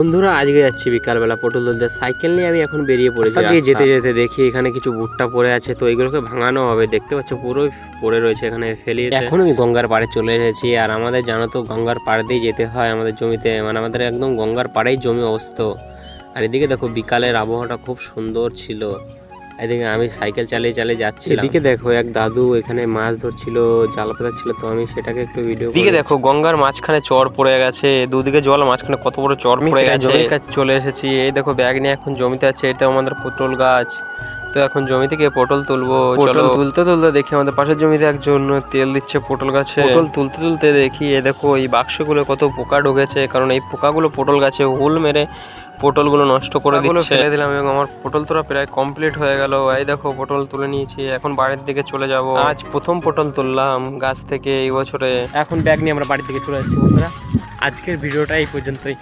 বন্ধুরা আজকে যাচ্ছি বিকালবেলা পটল তুলতে। সাইকেল নিয়ে আমি এখন বেরিয়ে পড়েছি। রাস্তা দিয়ে যেতে যেতে দেখি এখানে কিছু ভুট্টা পড়ে আছে, তো এগুলোকে ভাঙানো হবে। দেখতে পাচ্ছ পুরোই পড়ে রয়েছে, এখানে ফেলিয়েছে। এখন আমি গঙ্গার পাড়ে চলে এসেছি, আর আমাদের জানো তো গঙ্গার পাড় দিয়ে যেতে হয় আমাদের জমিতে, মানে আমাদের একদম গঙ্গার পাড়েই জমি অবস্থিত। আর এদিকে দেখো বিকালের আবহাওয়াটা খুব সুন্দর ছিল। এদিকে আমি সাইকেল চালিয়ে চালিয়ে যাচ্ছি। এদিকে দেখো এক দাদু এখানে মাছ ধরছিল, জাল পাতাচ্ছিল, তো আমি সেটাকে একটু ভিডিও করি। এদিকে দেখো গঙ্গার মাঝখানে চর পড়ে গেছে, দুদিকে জল, মাঝখানে কত বড় চর পড়ে গেছে। জমির কাছে চলে এসেছি, এই দেখো ব্যাগ নিয়ে এখন জমিতে আছে। এটা আমাদের পটল গাছ, তো এখন জমি থেকে পটল তুলবো। পটল তুলতে তুলতে দেখি আমাদের পাশের জমিতে একজন তেল দিচ্ছে পটল গাছে। পটল তুলতে তুলতে দেখি এ দেখো এই বাক্সগুলো কত পোকা ঢুকেছে, কারণ এই পোকাগুলো পটল গাছে হুল মেরে পটলগুলো নষ্ট করে দিচ্ছে। ফেলে দিলাম এবং আমার পটল তোলা প্রায় কমপ্লিট হয়ে গেল। এই দেখো পটল তুলে নিয়েছি, এখন বাড়ির দিকে চলে যাব। আজ প্রথম পটল তুললাম গাছ থেকে এই বছরে। এখন ব্যাগ নিয়ে আমরা বাড়ি থেকে চলে যাচ্ছি। বন্ধুরা আজকের ভিডিওটা এই পর্যন্তই।